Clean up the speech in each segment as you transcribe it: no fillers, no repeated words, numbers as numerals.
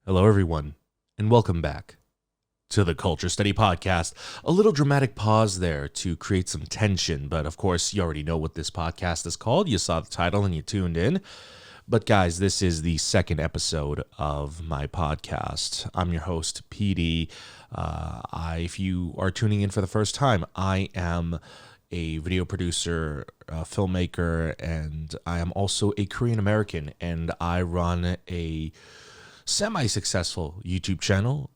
Hello, everyone, and welcome back to the Culture Study Podcast. A little dramatic pause there to create some tension, but of course, you already know what this podcast is called. You saw the title and you tuned in. But guys, this is the second episode of my podcast. I'm your host, PD. If you are tuning in for the first time, I am a video producer, filmmaker, and I am also a Korean American, and I run a semi-successful YouTube channel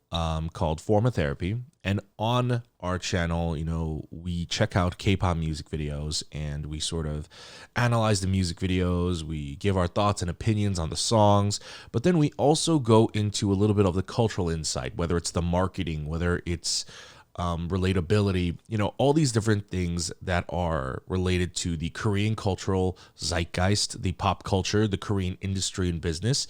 called Forma Therapy. And on our channel, we check out K-pop music videos and we sort of analyze the music videos. We give our thoughts and opinions on the songs, but then we also go into a little bit of the cultural insight, whether it's the marketing, whether it's relatability, all these different things that are related to the Korean cultural zeitgeist, the pop culture, the Korean industry and business.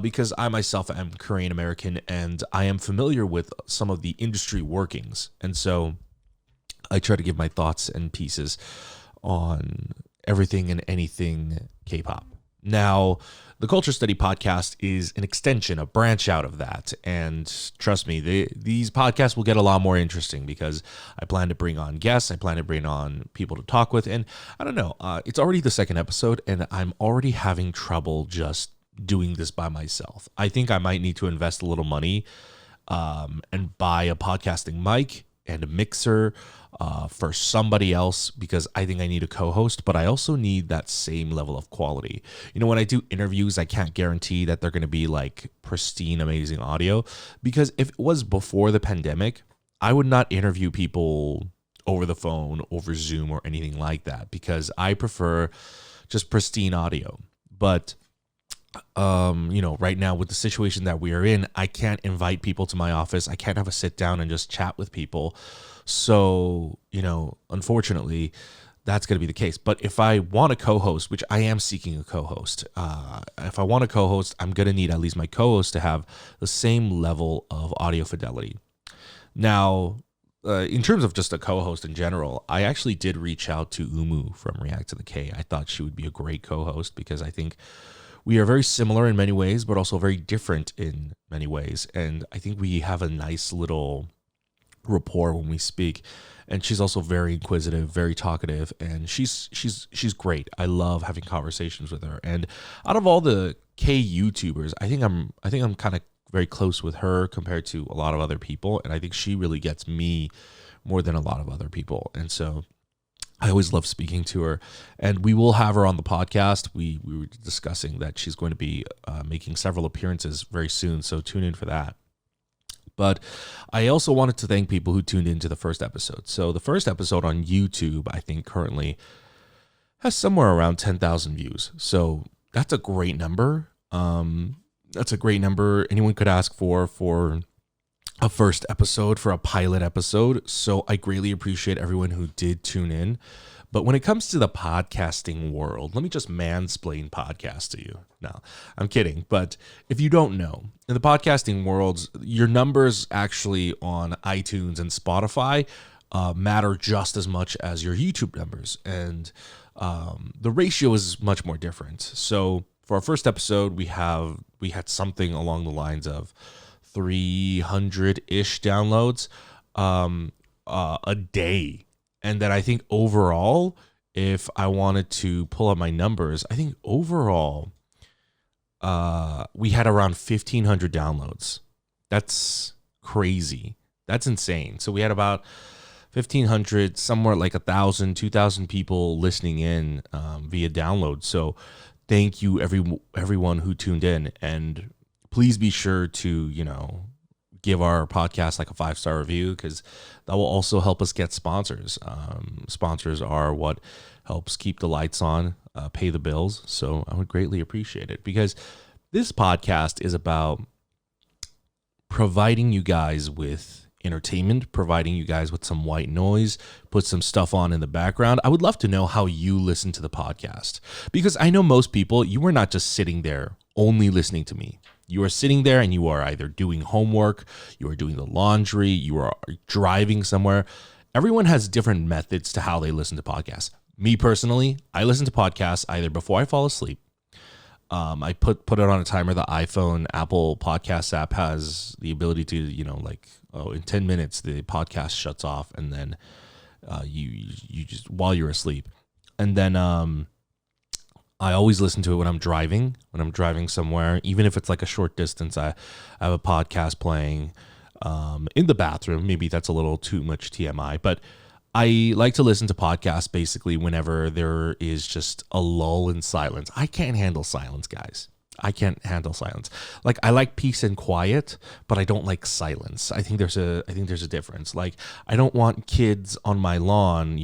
Because I myself am Korean American and I am familiar with some of the industry workings. And so I try to give my thoughts and pieces on everything and anything K-pop. Now, the Culture Study Podcast is an extension, a branch out of that. And trust me, these podcasts will get a lot more interesting because I plan to bring on guests. I plan to bring on people to talk with. And I don't know, it's already the second episode and I'm already having trouble just doing this by myself. I think I might need to invest a little money and buy a podcasting mic and a mixer for somebody else because I think I need a co-host, but I also need that same level of quality. When I do interviews, I can't guarantee that they're going to be like pristine, amazing audio because if it was before the pandemic, I would not interview people over the phone, over Zoom or anything like that because I prefer just pristine audio. But right now with the situation that we are in, I can't invite people to my office. I can't have a sit down and just chat with people. So, unfortunately, that's going to be the case. But if I want a co-host, which I am seeking a co-host, if I want a co-host, I'm going to need at least my co-host to have the same level of audio fidelity. Now, in terms of just a co-host in general, I actually did reach out to Umu from React to the K. I thought she would be a great co-host because I think we are very similar in many ways, but also very different in many ways. And I think we have a nice little rapport when we speak. And she's also very inquisitive, very talkative, and she's great. I love having conversations with her. And out of all the K YouTubers, I think I'm kind of very close with her compared to a lot of other people. And I think she really gets me more than a lot of other people. And so I always love speaking to her, and we will have her on the podcast. We were discussing that she's going to be making several appearances very soon, so tune in for that. But I also wanted to thank people who tuned into the first episode. So the first episode on YouTube, I think currently has somewhere around 10,000 views. So that's a great number. That's a great number anyone could ask for a first episode, for a pilot episode. So I greatly appreciate everyone who did tune in. But when it comes to the podcasting world, let me just mansplain podcast to you. No, I'm kidding. But if you don't know, in the podcasting world, your numbers actually on iTunes and Spotify matter just as much as your YouTube numbers. And the ratio is much more different. So for our first episode, we had something along the lines of 300-ish downloads a day. And then I think overall, if I wanted to pull up my numbers, I think overall we had around 1,500 downloads. That's crazy. That's insane. So we had about 1,500, somewhere like 1,000, 2,000 people listening in via download. So thank you everyone who tuned in, and please be sure to, give our podcast like a 5-star review because that will also help us get sponsors. Sponsors are what helps keep the lights on, pay the bills. So I would greatly appreciate it because this podcast is about providing you guys with entertainment, providing you guys with some white noise, put some stuff on in the background. I would love to know how you listen to the podcast because I know most people, you are not just sitting there only listening to me. You are sitting there and you are either doing homework, you are doing the laundry, you are driving somewhere. Everyone has different methods to how they listen to podcasts. Me personally, I listen to podcasts either before I fall asleep, I put it on a timer. The iPhone Apple Podcast app has the ability to, in 10 minutes the podcast shuts off, and then you just while you're asleep. And then I always listen to it when I'm driving somewhere, even if it's like a short distance. I have a podcast playing in the bathroom. Maybe that's a little too much TMI, but I like to listen to podcasts basically whenever there is just a lull in silence. I can't handle silence, guys. I can't handle silence. Like, I like peace and quiet, but I don't like silence. I think there's a difference. Like, I don't want kids on my lawn,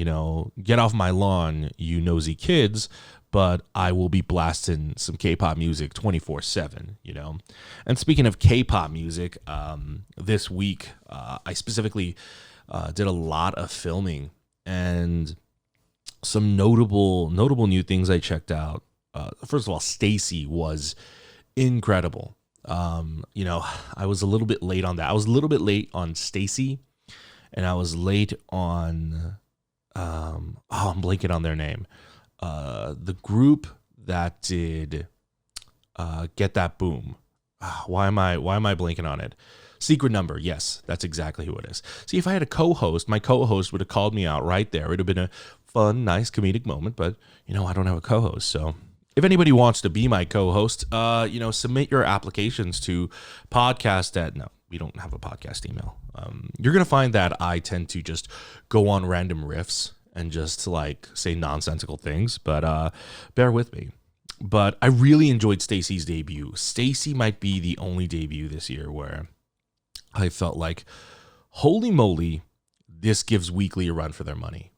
get off my lawn, you nosy kids, but I will be blasting some K-pop music 24/7, And speaking of K-pop music, this week I specifically did a lot of filming, and some notable new things I checked out. First of all, Stacy was incredible. I was a little bit late on that. I was a little bit late on Stacy, and I was late on I'm blanking on their name. The group that did Get That Boom. Why am I blanking on it? Secret Number. Yes, that's exactly who it is. See, if I had a co-host, my co-host would have called me out right there. It would have been a fun, nice comedic moment, but I don't have a co-host. So if anybody wants to be my co-host, submit your applications to no, we don't have a podcast email. You're going to find that I tend to just go on random riffs and just say nonsensical things, but bear with me. But I really enjoyed Stacy's debut. Stacy might be the only debut this year where I felt like, holy moly, this gives Weekly a run for their money.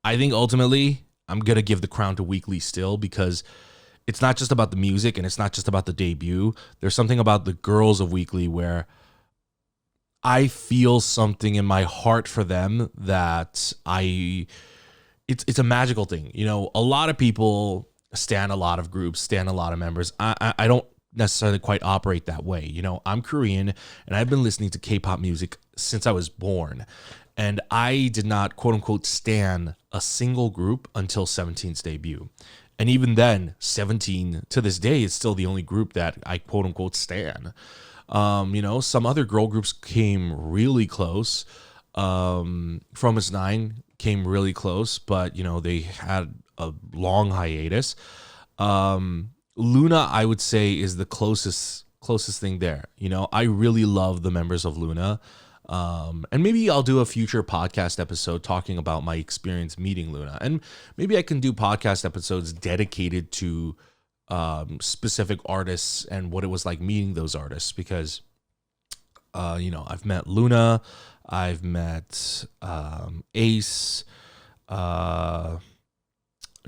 I think ultimately I'm going to give the crown to Weekly still, because it's not just about the music and it's not just about the debut. There's something about the girls of Weekly where I feel something in my heart for them that it's a magical thing. A lot of people stan a lot of groups, stan a lot of members. I don't necessarily quite operate that way. I'm Korean, and I've been listening to K-pop music since I was born. And I did not, quote unquote, stan a single group until 17's debut. And even then, 17 to this day is still the only group that I, quote unquote, stan. Some other girl groups came really close. From Us 9 came really close, but, they had a long hiatus. Luna, I would say, is the closest thing there. I really love the members of Luna. And maybe I'll do a future podcast episode talking about my experience meeting Luna. And maybe I can do podcast episodes dedicated to specific artists and what it was like meeting those artists, because, I've met Luna, I've met Ace,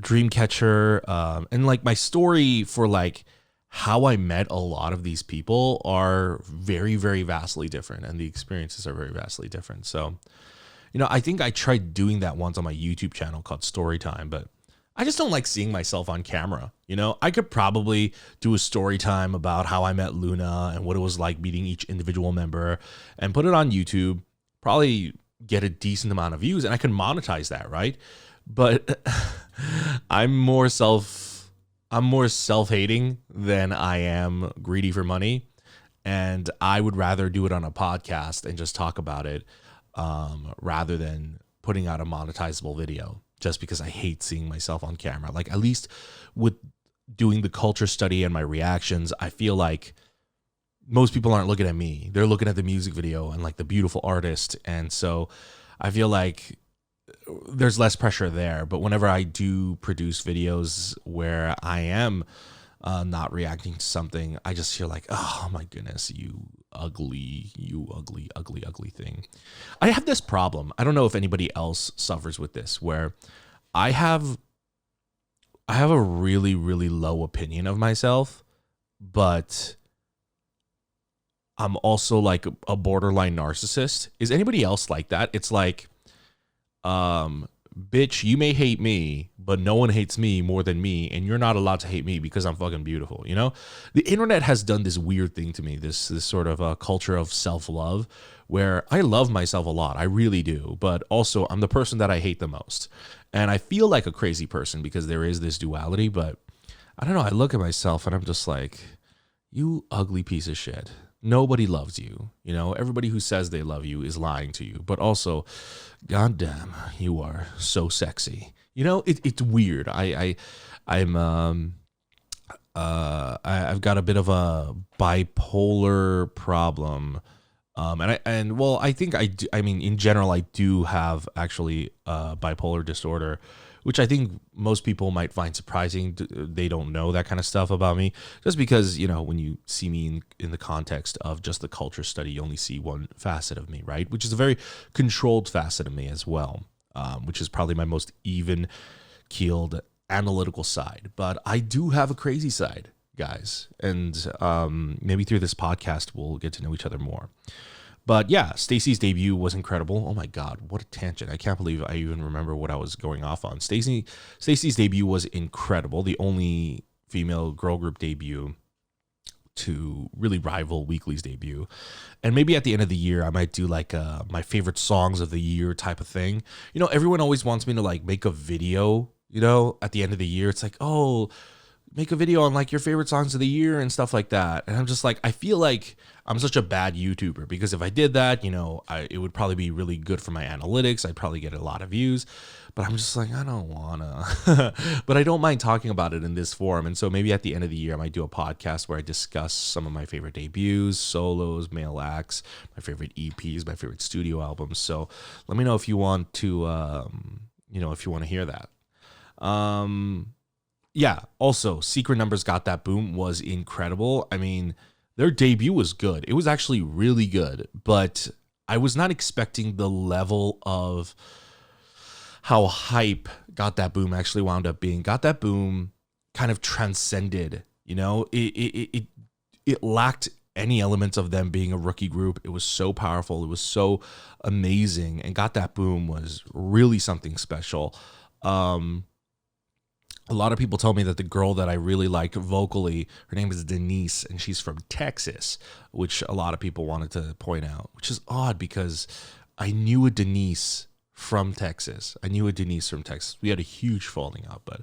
Dreamcatcher, and my story for how I met a lot of these people are very, very vastly different, and the experiences are very vastly different. So, I think I tried doing that once on my YouTube channel called Storytime, but I just don't like seeing myself on camera. I could probably do a story time about how I met Luna and what it was like meeting each individual member and put it on YouTube, probably get a decent amount of views, and I can monetize that, right? But I'm more self-hating than I am greedy for money. And I would rather do it on a podcast and just talk about it rather than putting out a monetizable video, just because I hate seeing myself on camera. At least with doing the culture study and my reactions, I feel like most people aren't looking at me. They're looking at the music video and the beautiful artist. And so I feel like there's less pressure there. But whenever I do produce videos where I am not reacting to something, I just feel like, oh my goodness, you ugly thing. I have this problem. I don't know if anybody else suffers with this, where I have a really, really low opinion of myself, but I'm also a borderline narcissist. Is anybody else like that? It's bitch, you may hate me, but no one hates me more than me, and you're not allowed to hate me because I'm fucking beautiful. The internet has done this weird thing to me, this sort of a culture of self-love, where I love myself a lot. I really do, but also I'm the person that I hate the most. And I feel like a crazy person because there is this duality, but I don't know. I look at myself and I'm just like, you ugly piece of shit. Nobody loves you. You know, everybody who says they love you is lying to you. But also, goddamn, you are so sexy. You know, it's weird. I've got a bit of a bipolar problem. I think I do. I mean, in general, I do have actually bipolar disorder, which I think most people might find surprising. They don't know that kind of stuff about me, just because, you know, when you see me in the context of just the culture study, you only see one facet of me, right? Which is a very controlled facet of me as well, which is probably my most even keeled analytical side. But I do have a crazy side, guys, and maybe through this podcast we'll get to know each other more. But yeah, Stacey's debut was incredible. Oh my God, what a tangent. I can't believe I even remember what I was going off on. Stacey's debut was incredible. The only female girl group debut to really rival Weekly's debut. And maybe at the end of the year, I might do like my favorite songs of the year type of thing. You know, everyone always wants me to like make a video, you know, at the end of the year. It's like, oh, make a video on like your favorite songs of the year and stuff like that. And I'm just like, I feel like I'm such a bad YouTuber, because if I did that, you know, it would probably be really good for my analytics. I'd probably get a lot of views, but I'm just like, I don't wanna, but I don't mind talking about it in this forum. And so maybe at the end of the year, I might do a podcast where I discuss some of my favorite debuts, solos, male acts, my favorite EPs, my favorite studio albums. So let me know if you want to, you know, if you want to hear that. Yeah, also, Secret Numbers Got That Boom was incredible. I mean, their debut was good. It was actually really good, but I was not expecting the level of how hype Got That Boom actually wound up being. Got That Boom kind of transcended, you know, it lacked any elements of them being a rookie group. It was so powerful. It was so amazing. And Got That Boom was really something special. A lot of people tell me that the girl that I really liked vocally, her name is Denise, and she's from Texas, which a lot of people wanted to point out, which is odd because I knew a Denise from Texas. We had a huge falling out, but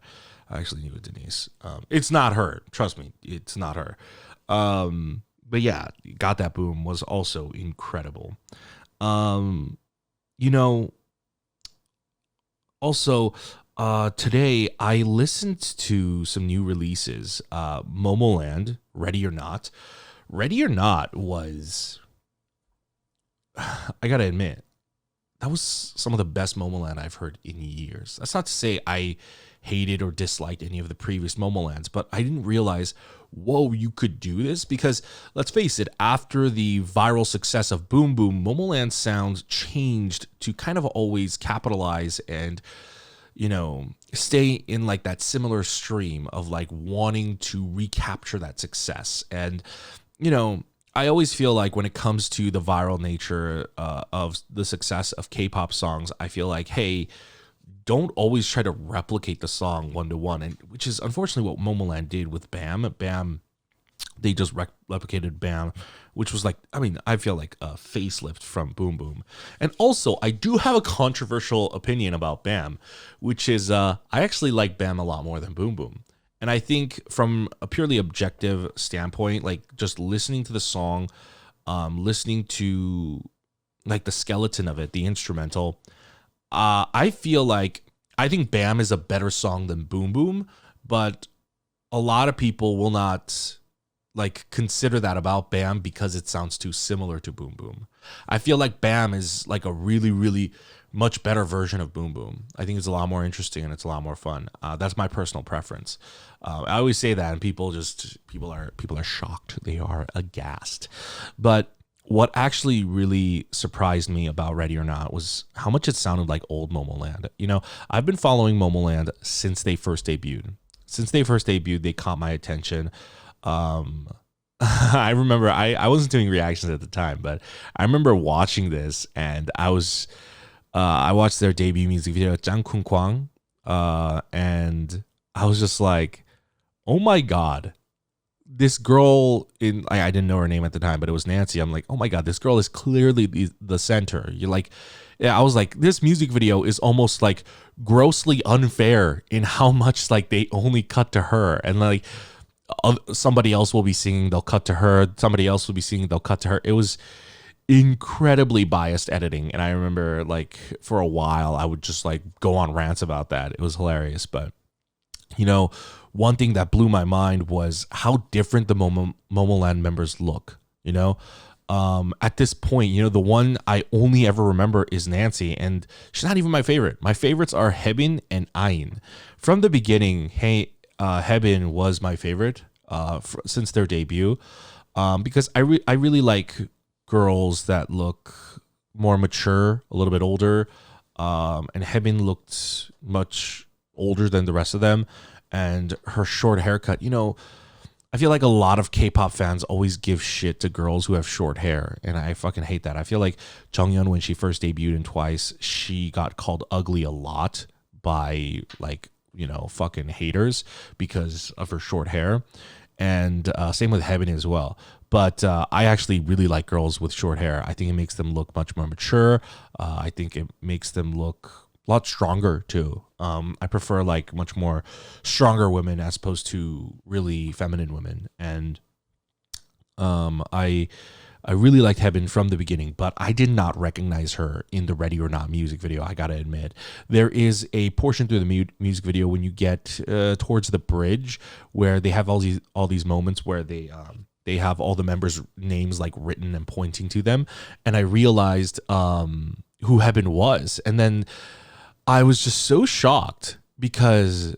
I actually knew a Denise. It's not her. Trust me, it's not her. But yeah, Got That Boom was also incredible. You know, also, today I listened to some new releases. Momoland, Ready or Not. Ready or Not was, I gotta admit, that was some of the best Momoland I've heard in years. That's not to say I hated or disliked any of the previous Momolands, but I didn't realize, whoa, you could do this? Because let's face it, after the viral success of Boom Boom, Momoland's sound changed to kind of always capitalize and, you know, stay in like that similar stream of like wanting to recapture that success. And, you know, I always feel like when it comes to the viral nature of the success of K-pop songs, I feel like, hey, don't always try to replicate the song one to one, and which is unfortunately what Momoland did with Bam. Bam, they just replicated Bam, which was like, I mean, I feel like a facelift from Boom Boom. And also, I do have a controversial opinion about Bam, which is I actually like Bam a lot more than Boom Boom. And I think from a purely objective standpoint, like just listening to the song, listening to like the skeleton of it, the instrumental, I think Bam is a better song than Boom Boom, but a lot of people will not like consider that about Bam because it sounds too similar to Boom Boom. I feel like Bam is like a really, really much better version of Boom Boom. I think it's a lot more interesting and it's a lot more fun. That's my personal preference. I always say that, and people are shocked. They are aghast. But what actually really surprised me about Ready or Not was how much it sounded like old Momoland. You know, I've been following Momoland since they first debuted. They caught my attention. I remember I wasn't doing reactions at the time, but I remember watching this, and I watched their debut music video, Jang Kun Kwang, and I was just like, oh my God, this girl I didn't know her name at the time, but it was Nancy. I'm like, oh my God, this girl is clearly the center. You're like, yeah, I was like, this music video is almost like grossly unfair in how much like they only cut to her, and like somebody else will be singing, they'll cut to her. Somebody else will be singing, they'll cut to her. It was incredibly biased editing, and I remember like for a while I would just like go on rants about that. It was hilarious. But one thing that blew my mind was how different the Momoland members look. At this point, the one I only ever remember is Nancy, and she's not even my favorite. My favorites are Haebin and I.O.I. From the beginning, Haebin was my favorite since their debut, because I really like girls that look more mature, a little bit older, and Haebin looked much older than the rest of them, and her short haircut. I feel like a lot of K-pop fans always give shit to girls who have short hair, and I fucking hate that. I feel like Jonghyun, when she first debuted in Twice, she got called ugly a lot by like fucking haters because of her short hair, and same with Haebin as well. But I actually really like girls with short hair. I think it makes them look much more mature. I think it makes them look a lot stronger too. I prefer like much more stronger women as opposed to really feminine women. And I really liked Haebin from the beginning, but I did not recognize her in the Ready or Not music video. I gotta admit, there is a portion through the music video when you get towards the bridge where they have all these moments where they have all the members' names like written and pointing to them, and I realized who Haebin was, and then I was just so shocked because,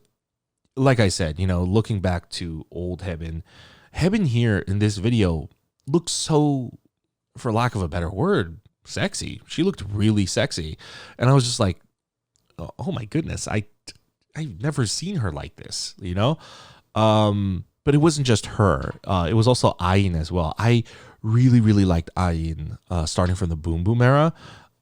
like I said, looking back to old Haebin here in this video looks so, for lack of a better word, sexy. She looked really sexy, and I was just like, oh my goodness, I've never seen her like this, But it wasn't just her. It was also I.O.I as well. I really, really liked I.O.I starting from the Boom Boom era.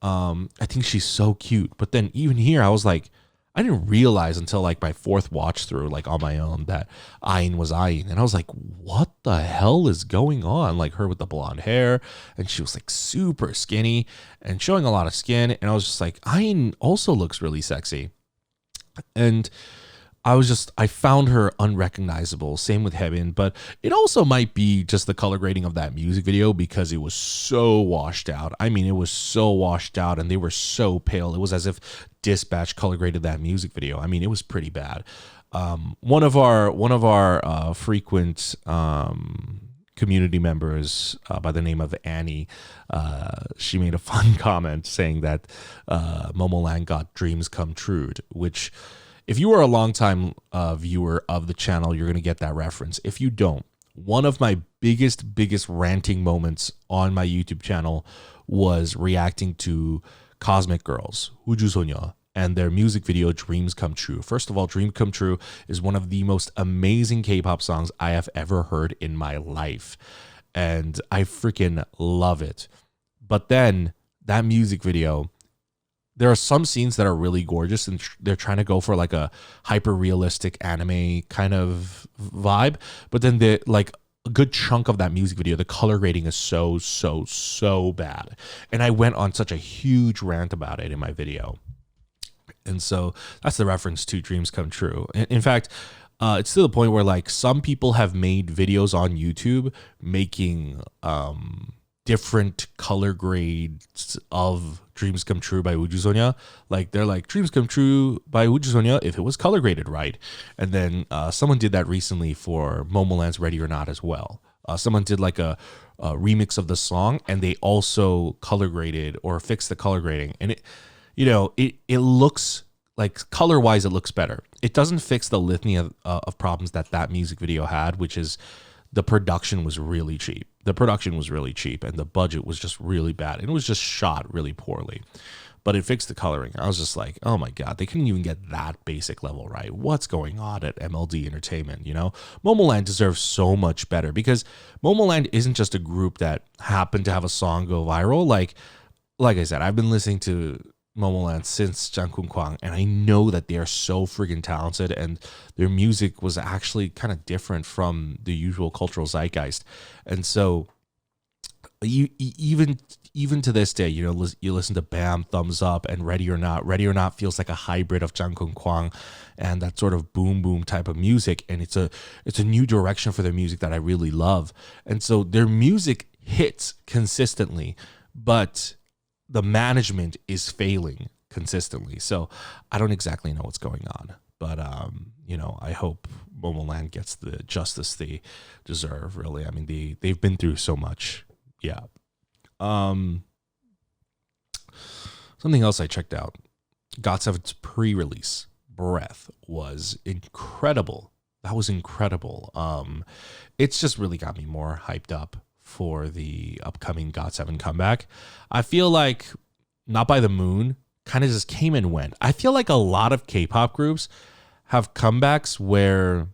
I think she's so cute. But then even here, I was like, I didn't realize until like my fourth watch through, like on my own, that I.O.I was I.O.I. And I was like, what the hell is going on? Like her with the blonde hair, and she was like super skinny and showing a lot of skin. And I was just like, I.O.I also looks really sexy. And I found her unrecognizable. Same with Haebin, but it also might be just the color grading of that music video because it was so washed out. I mean, it was so washed out and they were so pale. It was as if Dispatch color graded that music video. I mean, it was pretty bad. One of our frequent community members by the name of Annie, she made a fun comment saying that Momoland got dreams come true, which, if you are a longtime viewer of the channel, you're going to get that reference. If you don't, one of my biggest ranting moments on my YouTube channel was reacting to Cosmic Girls, 우주소녀, and their music video, Dreams Come True. First of all, Dream Come True is one of the most amazing K-pop songs I have ever heard in my life, and I freaking love it. But then, that music video, there are some scenes that are really gorgeous and they're trying to go for like a hyper realistic anime kind of vibe. But then a good chunk of that music video, the color grading is so bad. And I went on such a huge rant about it in my video. And so that's the reference to Dreams Come True. In fact, it's to the point where like some people have made videos on YouTube making different color grades of Dreams Come True by 우주소녀. Like they're like, Dreams Come True by 우주소녀 if it was color graded right. And then someone did that recently for Momoland's Ready or Not as well. Someone did like a remix of the song, and they also color graded or fixed the color grading. And it looks like, color wise, it looks better. It doesn't fix the litany of problems that music video had, which is the production was really cheap. And the budget was just really bad. And it was just shot really poorly. But it fixed the coloring. I was just like, oh my God, they couldn't even get that basic level right. What's going on at MLD Entertainment, Momoland deserves so much better, because Momoland isn't just a group that happened to have a song go viral. Like I said, I've been listening to Momoland since Jungkook Kwang, and I know that they are so freaking talented, and their music was actually kind of different from the usual cultural zeitgeist. And so even to this day, you listen to Bam, Thumbs Up, and Ready or Not. Ready or Not feels like a hybrid of Jungkook Kwang and that sort of boom boom type of music, and it's a new direction for their music that I really love. And so their music hits consistently, but the management is failing consistently. So I don't exactly know what's going on, but I hope Momoland gets the justice they deserve. Really, I mean they've been through so much. Yeah. Something else I checked out. GOT7's pre-release, Breath, was incredible. That was incredible. It's just really got me more hyped up for the upcoming GOT7 comeback. I feel like Not by the Moon kind of just came and went. I feel like a lot of K-pop groups have comebacks where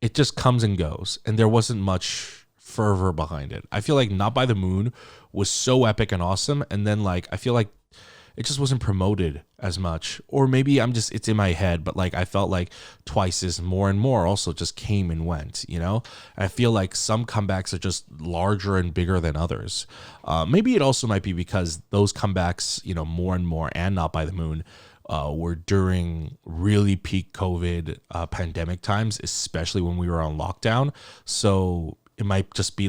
it just comes and goes, and there wasn't much fervor behind it. I feel like Not by the Moon was so epic and awesome, and then I feel like it just wasn't promoted as much. Or maybe it's in my head, but I felt like Twice's More and More also just came and went, I feel like some comebacks are just larger and bigger than others. Maybe it also might be because those comebacks, More and More and Not by the Moon, were during really peak COVID pandemic times, especially when we were on lockdown. So it might just be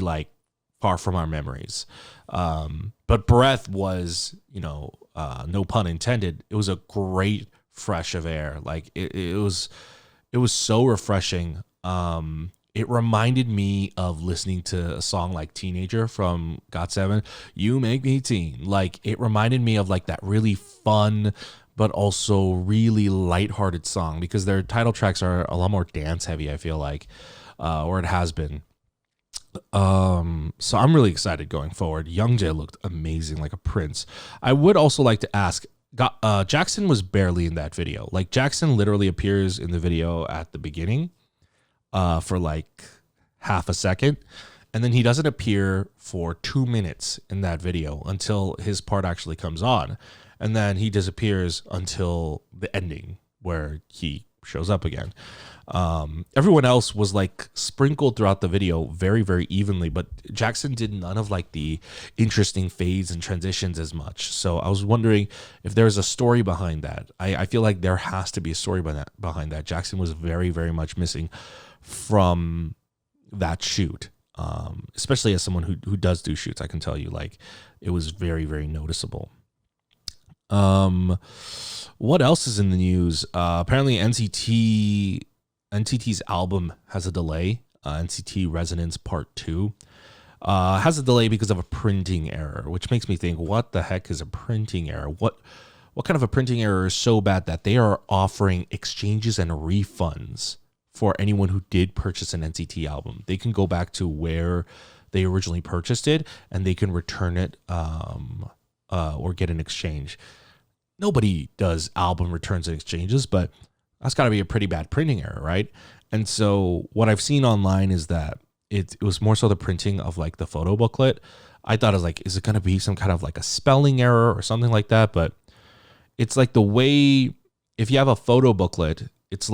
far from our memories. But Breath was, no pun intended, it was a great fresh of air. It was so refreshing. It reminded me of listening to a song like Teenager from GOT7, You Make Me Teen. It reminded me of that really fun but also really lighthearted song, because their title tracks are a lot more dance heavy, I feel like, or it has been. So I'm really excited going forward. Youngjae looked amazing, like a prince. I would also like to ask, Jackson was barely in that video. Jackson literally appears in the video at the beginning for half a second, and then he doesn't appear for 2 minutes in that video until his part actually comes on, and then he disappears until the ending where he shows up again. Everyone else was sprinkled throughout the video very, very evenly, but Jackson did none of the interesting fades and transitions as much. So I was wondering if there's a story behind that. I feel like there has to be a story behind that. Jackson was very, very much missing from that shoot, especially as someone who does do shoots. I can tell you, it was very, very noticeable. What else is in the news? Apparently NCT's album has a delay. NCT Resonance Part 2 has a delay because of a printing error, which makes me think, what the heck is a printing error? What kind of a printing error is so bad that they are offering exchanges and refunds for anyone who did purchase an NCT album? They can go back to where they originally purchased it, and they can return it or get an exchange. Nobody does album returns and exchanges, but that's got to be a pretty bad printing error, right? And so what I've seen online is that it was more so the printing of the photo booklet. I thought it was is it going to be some kind of a spelling error or something like that? But it's the way, if you have a photo booklet, it's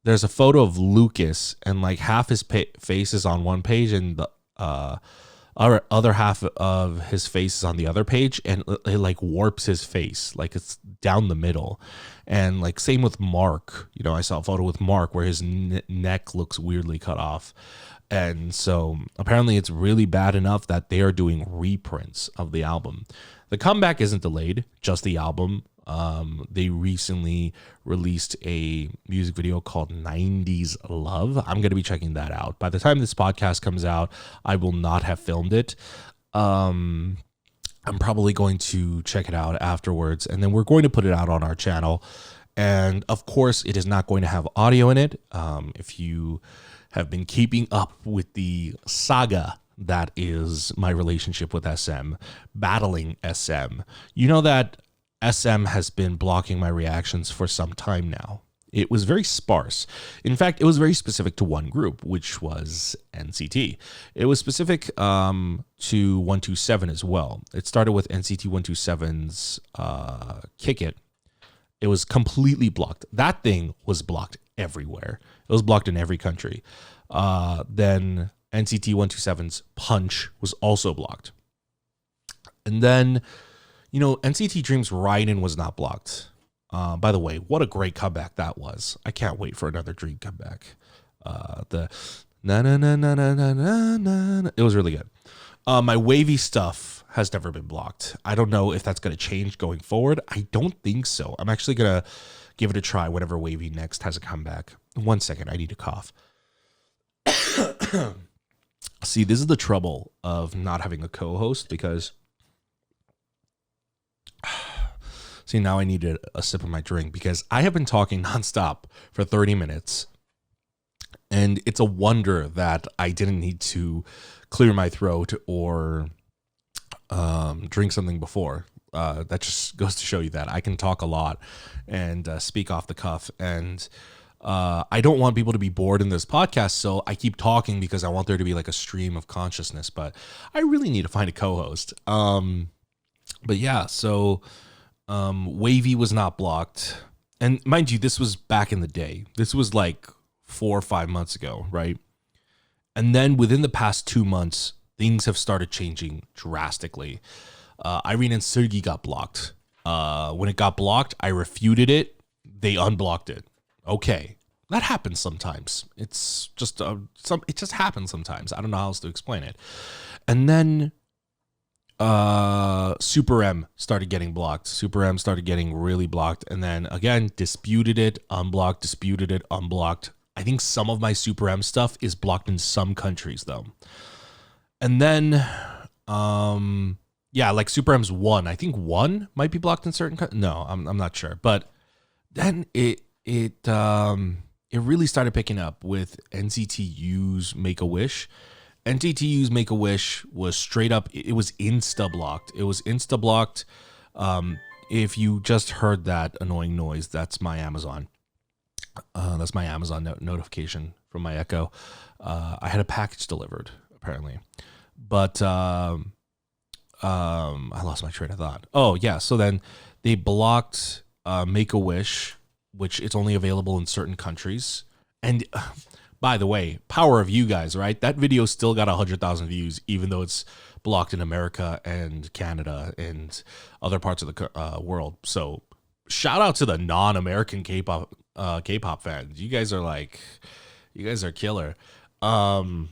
there's a photo of Lucas, and half his face is on one page, and the other half of his face is on the other page, and it warps his face, it's down the middle. And same with Mark, I saw a photo with Mark where his neck looks weirdly cut off. And so apparently it's really bad enough that they are doing reprints of the album. The comeback isn't delayed, just the album. They recently released a music video called 90s Love. I'm going to be checking that out. By the time this podcast comes out, I will not have filmed it. I'm probably going to check it out afterwards, and then we're going to put it out on our channel. And of course, it is not going to have audio in it. If you have been keeping up with the saga that is my relationship with SM, battling SM, you know that SM has been blocking my reactions for some time now. It was very sparse. In fact, it was very specific to one group, which was NCT. It was specific to 127 as well. It started with NCT 127's Kick It. It was completely blocked. That thing was blocked everywhere. It was blocked in every country. Then NCT 127's Punch was also blocked. And then, NCT Dream's Raiden was not blocked. By the way, what a great comeback that was. I can't wait for another Dream comeback. The na na na na na na na na. It was really good. My wavy stuff has never been blocked. I don't know if that's going to change going forward. I don't think so. I'm actually going to give it a try whenever wavy next has a comeback. 1 second, I need to cough. See, this is the trouble of not having a co-host because... See, now I need a sip of my drink because I have been talking nonstop for 30 minutes. And it's a wonder that I didn't need to clear my throat or drink something before. That just goes to show you that I can talk a lot and speak off the cuff. And I don't want people to be bored in this podcast, so I keep talking because I want there to be like a stream of consciousness. But I really need to find a co-host. But yeah, so... Wavy was not blocked. And mind you, this was back in the day. This was like 4 or 5 months ago, right? And then within the past 2 months, things have started changing drastically. Irene and Sergey got blocked. When it got blocked, I refuted it. They unblocked it. Okay. That happens sometimes. It's just it just happens sometimes. I don't know how else to explain it. And then Super M started getting blocked. Super M started getting really blocked, and then again disputed it, unblocked, disputed it, unblocked. I think some of my Super M stuff is blocked in some countries though. And then like Super M's 1. I think 1 might be blocked in certain countries. No, I'm not sure. But then it really started picking up with NCTU's Make-A-Wish. NCTU's Make-A-Wish was straight up, it was insta-blocked. It was insta-blocked. If you just heard that annoying noise, that's my Amazon. That's my Amazon notification from my Echo. I had a package delivered, apparently. But I lost my train of thought. Oh, yeah. So then they blocked Make-A-Wish, which it's only available in certain countries. And... by the way, power of you guys, right? That video still got 100,000 views, even though it's blocked in America and Canada and other parts of the world. So shout out to the non-American K-pop fans. You guys are killer. But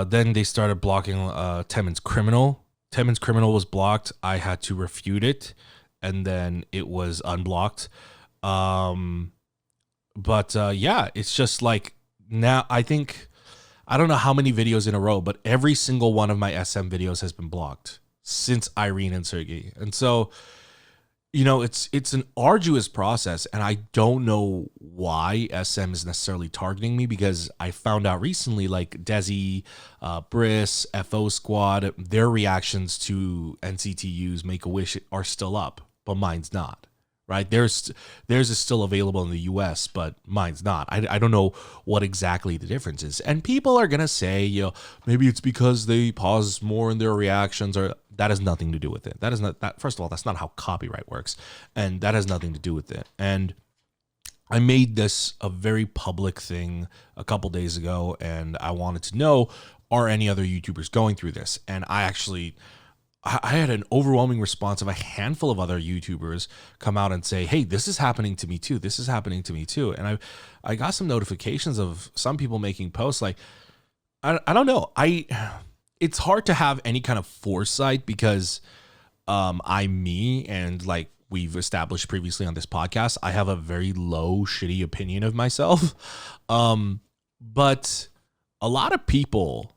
then they started blocking Temin's Criminal. Temin's Criminal was blocked. I had to refute it, and then it was unblocked. But it's just like now I don't know how many videos in a row, but every single one of my SM videos has been blocked since Irene and Sergey. And so, it's an arduous process, and I don't know why SM is necessarily targeting me, because I found out recently, like Desi, Briss, FO Squad, their reactions to NCTU's Make-A-Wish are still up, but mine's not. Right, theirs is still available in the U.S., but mine's not. I don't know what exactly the difference is, and people are gonna say, maybe it's because they pause more in their reactions, or that has nothing to do with it. That is not that. First of all, that's not how copyright works, and that has nothing to do with it. And I made this a very public thing a couple days ago, and I wanted to know, are any other YouTubers going through this? And I had an overwhelming response of a handful of other YouTubers come out and say, hey, this is happening to me too. This is happening to me too. And I got some notifications of some people making posts like, I don't know. It's hard to have any kind of foresight because I'm me, and like we've established previously on this podcast, I have a very low, shitty opinion of myself. But a lot of people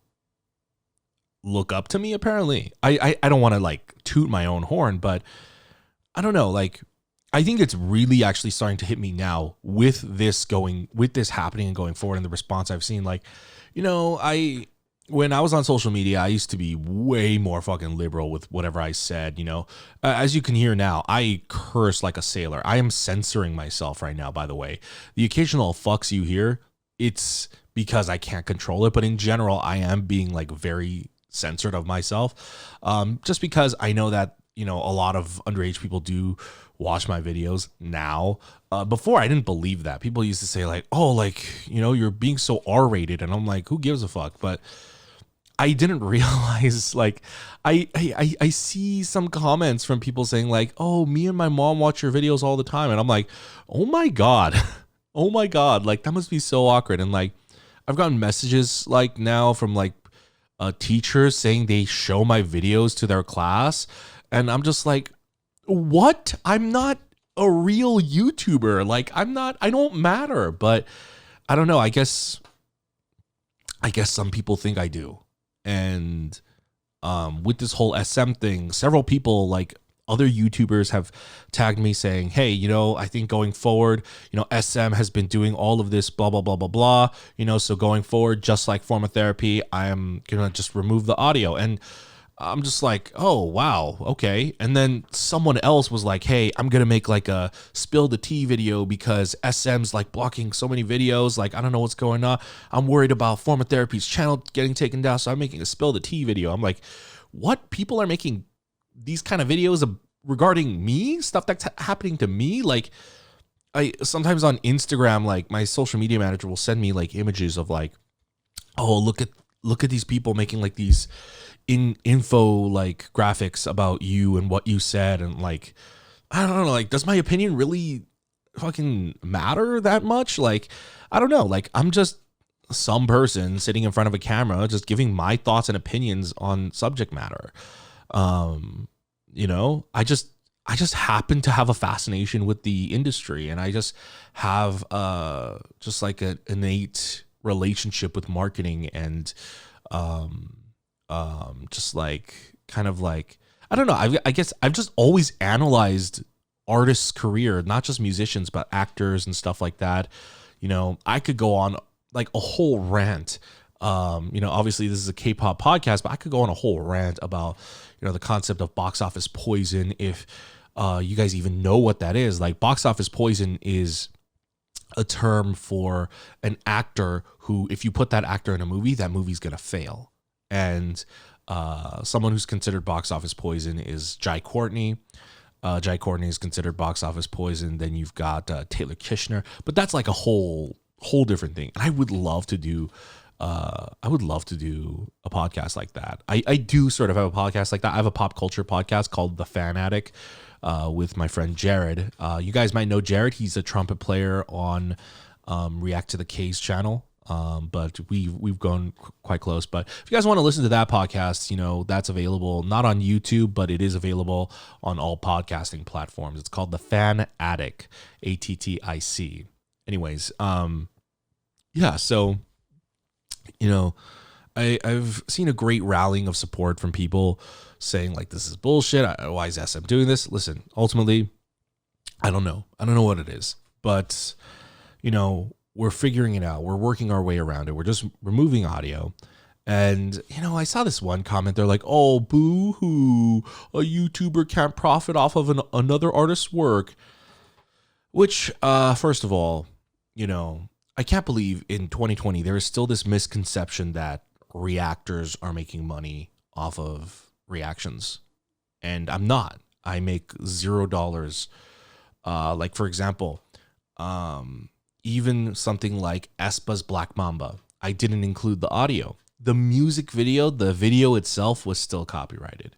look up to me, apparently. I don't want to like toot my own horn, but I don't know, like I think it's really actually starting to hit me now with this happening and going forward, and the response I've seen. Like, when I was on social media, I used to be way more fucking liberal with whatever I said, As you can hear now, I curse like a sailor. I am censoring myself right now, by the way. The occasional fucks you hear, it's because I can't control it. But in general, I am being like very censored of myself. Just because I know that, a lot of underage people do watch my videos now. Before, I didn't believe that. People used to say like, oh, like, you're being so R-rated. And I'm like, who gives a fuck? But I didn't realize, like, I see some comments from people saying like, oh, me and my mom watch your videos all the time. And I'm like, oh my God. Oh my God. Like, that must be so awkward. And like, I've gotten messages like now from like teachers saying they show my videos to their class. And I'm just like, what? I'm not a real YouTuber. Like, I don't matter. But I don't know. I guess some people think I do. And with this whole SM thing, several people, like other YouTubers, have tagged me saying, hey, I think going forward, SM has been doing all of this, blah, blah, blah, blah, blah. So going forward, just like form of therapy, I'm going to just remove the audio. And I'm just like, oh, wow, okay. And then someone else was like, hey, I'm going to make like a spill the tea video because SM's like blocking so many videos. Like, I don't know what's going on. I'm worried about Form of Therapy's channel getting taken down. So I'm making a spill the tea video. I'm like, what? People are making these kind of videos regarding me? Stuff that's happening to me? Like, I sometimes on Instagram, like my social media manager will send me like images of like, oh, look at these people making like these info like graphics about you and what you said. And like, I don't know, like, does my opinion really fucking matter that much? Like, I don't know, like, I'm just some person sitting in front of a camera just giving my thoughts and opinions on subject matter. I just happen to have a fascination with the industry, and I just have just like an innate relationship with marketing and just like kind of like, I don't know. I guess I've just always analyzed artists' career, not just musicians, but actors and stuff like that. I could go on like a whole rant. Obviously this is a K-pop podcast, but I could go on a whole rant about, the concept of box office poison. If you guys even know what that is. Like, box office poison is a term for an actor who, if you put that actor in a movie, that movie's going to fail. And someone who's considered box office poison is Jai Courtney. Jai Courtney is considered box office poison. Then you've got Taylor Kishner, but that's like a whole different thing. And I would love to do a podcast like that. I do sort of have a podcast like that. I have a pop culture podcast called The Fan Attic with my friend Jared. You guys might know Jared. He's a trumpet player on React to the K's channel. But we've gone quite close. But if you guys want to listen to that podcast, that's available not on YouTube, but it is available on all podcasting platforms. It's called The Fan Attic, ATTIC. Anyways, yeah. So, I've seen a great rallying of support from people saying like, this is bullshit. Why is SM doing this? Listen, ultimately, I don't know what it is, but we're figuring it out. We're working our way around it. We're just removing audio. And, I saw this one comment. They're like, oh, boo-hoo, a YouTuber can't profit off of another artist's work. Which, first of all, I can't believe in 2020 there is still this misconception that reactors are making money off of reactions. And I'm not. I make $0. Like, for example, even something like aespa's Black Mamba, I didn't include the audio. The music video, the video itself was still copyrighted.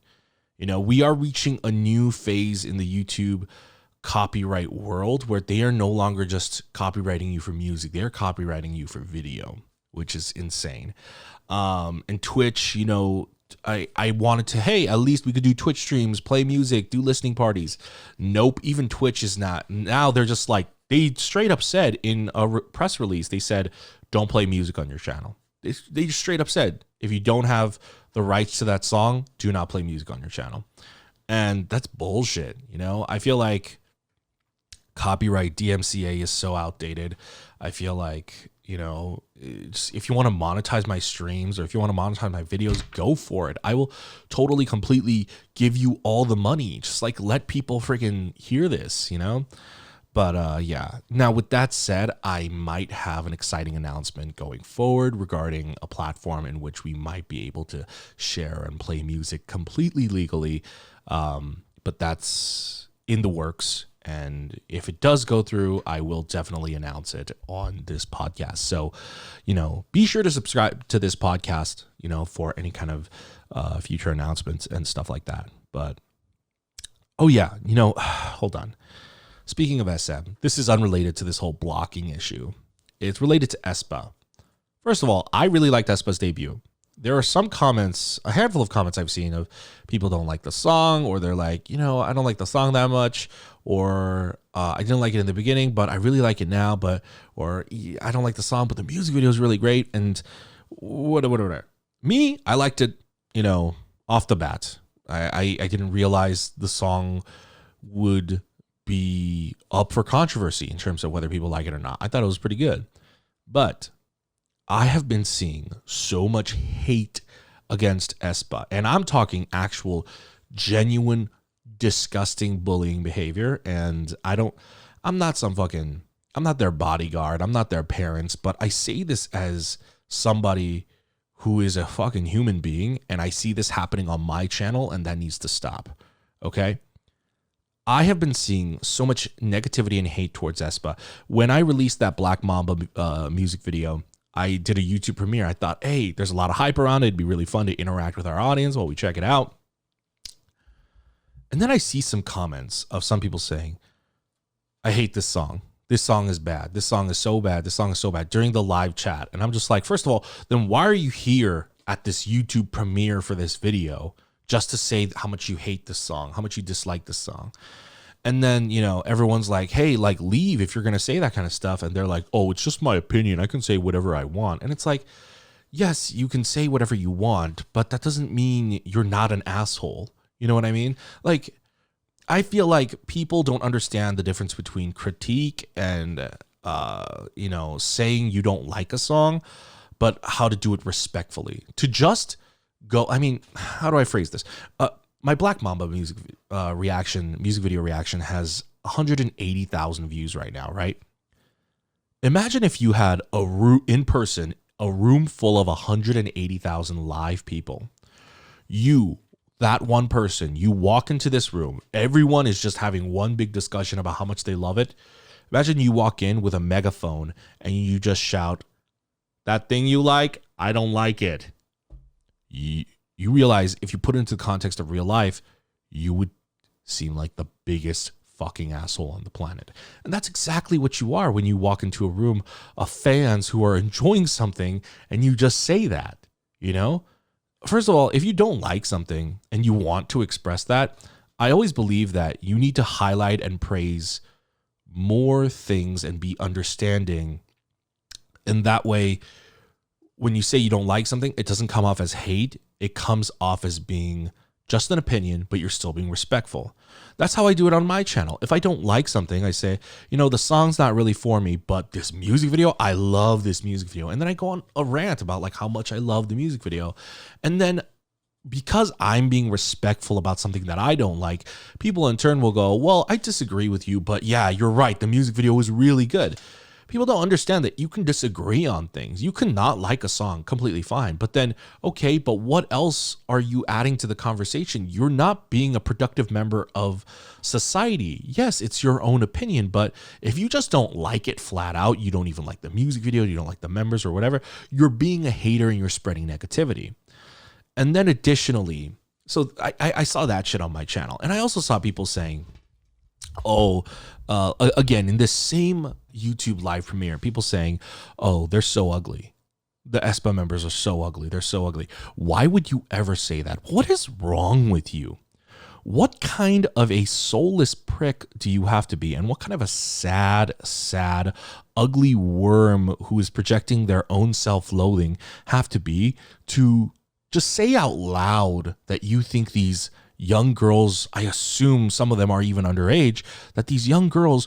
We are reaching a new phase in the YouTube copyright world where they are no longer just copywriting you for music. They're copywriting you for video, which is insane. And Twitch, I wanted to, hey, at least we could do Twitch streams, play music, do listening parties. Nope. Even Twitch is not. Now they're just like, they straight up said in a press release, they said, don't play music on your channel. They just straight up said, if you don't have the rights to that song, do not play music on your channel. And that's bullshit. I feel like copyright DMCA is so outdated. I feel like, if you want to monetize my streams or if you want to monetize my videos, go for it. I will totally, completely give you all the money. Just like let people freaking hear this, But yeah, now with that said, I might have an exciting announcement going forward regarding a platform in which we might be able to share and play music completely legally. But that's in the works. And if it does go through, I will definitely announce it on this podcast. So, be sure to subscribe to this podcast, for any kind of future announcements and stuff like that. But, oh yeah, hold on. Speaking of SM, this is unrelated to this whole blocking issue. It's related to aespa. First of all, I really liked aespa's debut. There are some comments, a handful of comments I've seen of people don't like the song, or they're like, I don't like the song that much, or I didn't like it in the beginning, but I really like it now, or I don't like the song, but the music video is really great, and whatever. Me, I liked it, off the bat. I didn't realize the song would be up for controversy in terms of whether people like it or not. I thought it was pretty good. But I have been seeing so much hate against aespa, and I'm talking actual, genuine, disgusting bullying behavior. And I'm not their bodyguard. I'm not their parents, but I say this as somebody who is a fucking human being, and I see this happening on my channel, and that needs to stop. Okay? I have been seeing so much negativity and hate towards aespa. When I released that Black Mamba music video, I did a YouTube premiere. I thought, hey, there's a lot of hype around it. It'd be really fun to interact with our audience while we check it out. And then I see some comments of some people saying, I hate this song. This song is bad. This song is so bad. This song is so bad, during the live chat. And I'm just like, first of all, then why are you here at this YouTube premiere for this video? Just to say how much you hate this song, how much you dislike this song. And then, everyone's like, hey, leave if you're going to say that kind of stuff. And they're like, oh, it's just my opinion. I can say whatever I want. And it's like, yes, you can say whatever you want, but that doesn't mean you're not an asshole. You know what I mean? I feel like people don't understand the difference between critique and, saying you don't like a song, but how to do it respectfully. To just go, how do I phrase this? My Black Mamba music video reaction has 180,000 views right now, right? Imagine if you had a room full of 180,000 live people. That one person, you walk into this room, everyone is just having one big discussion about how much they love it. Imagine you walk in with a megaphone and you just shout, that thing you like, I don't like it. You realize if you put it into the context of real life, you would seem like the biggest fucking asshole on the planet. And that's exactly what you are when you walk into a room of fans who are enjoying something and you just say that, First of all, if you don't like something and you want to express that, I always believe that you need to highlight and praise more things and be understanding. And that way, when you say you don't like something, it doesn't come off as hate. It comes off as being just an opinion, but you're still being respectful. That's how I do it on my channel. If I don't like something, I say, the song's not really for me, but this music video, I love this music video. And then I go on a rant about how much I love the music video. And then because I'm being respectful about something that I don't like, people in turn will go, well, I disagree with you, but yeah, you're right. The music video was really good. People don't understand that you can disagree on things. You cannot like a song, completely fine. But then, okay, but what else are you adding to the conversation? You're not being a productive member of society. Yes, it's your own opinion, but if you just don't like it flat out, you don't even like the music video, you don't like the members or whatever, you're being a hater and you're spreading negativity. And then additionally, so I saw that shit on my channel. And I also saw people saying, again, in this same YouTube live premiere, people saying, oh, they're so ugly. The aespa members are so ugly. They're so ugly. Why would you ever say that? What is wrong with you? What kind of a soulless prick do you have to be? And what kind of a sad, ugly worm who is projecting their own self-loathing have to be to just say out loud that you think these young girls, I assume some of them are even underage, that these young girls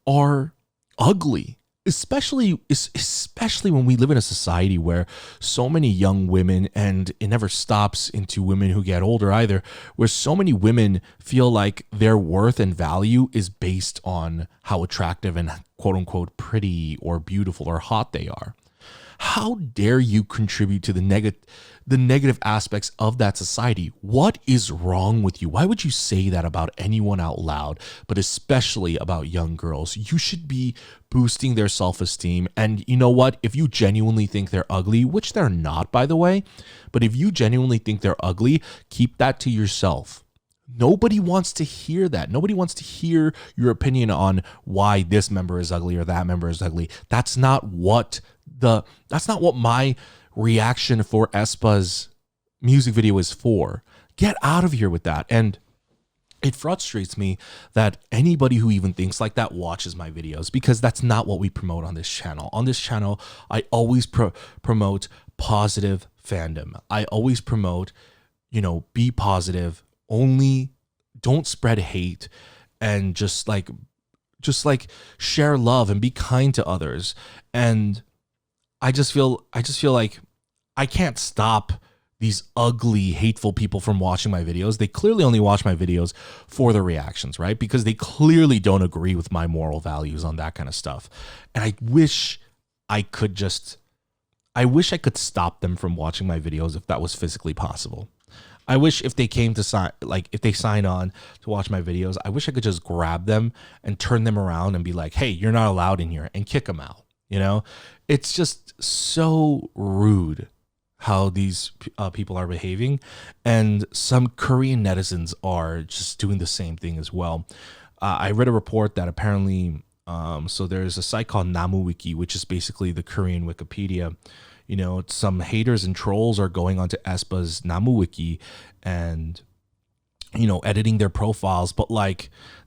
are ugly? especially when we live in a society where so many young women, and it never stops into women who get older either, where so many women feel like their worth and value is based on how attractive and quote unquote pretty or beautiful or hot they are. How dare you contribute to the negative aspects of that society? What is wrong with you? Why would you say that about anyone out loud, but especially about young girls? You should be boosting their self-esteem. And you know what? If you genuinely think they're ugly, which they're not, by the way, but if you genuinely think they're ugly, keep that to yourself. Nobody wants to hear that. Nobody wants to hear your opinion on why this member is ugly or that member is ugly. That's not what my reaction for aespa's music video is for. Get out of here with that. And it frustrates me that anybody who even thinks like that watches my videos, because that's not what we promote on this channel. On this channel, I always promote positive fandom. I always promote, be positive. Only don't spread hate, and just like share love and be kind to others. And I just feel like I can't stop these ugly, hateful people from watching my videos. They clearly only watch my videos for the reactions, right? Because they clearly don't agree with my moral values on that kind of stuff. And I wish I could stop them from watching my videos if that was physically possible. I wish if they came to if they sign on to watch my videos, I wish I could just grab them and turn them around and be like, hey, you're not allowed in here, and kick them out. It's just so rude how these people are behaving. And some Korean netizens are just doing the same thing as well. I read a report that apparently, so there's a site called NamuWiki, which is basically the Korean Wikipedia. Some haters and trolls are going onto aespa's NamuWiki and, editing their profiles, but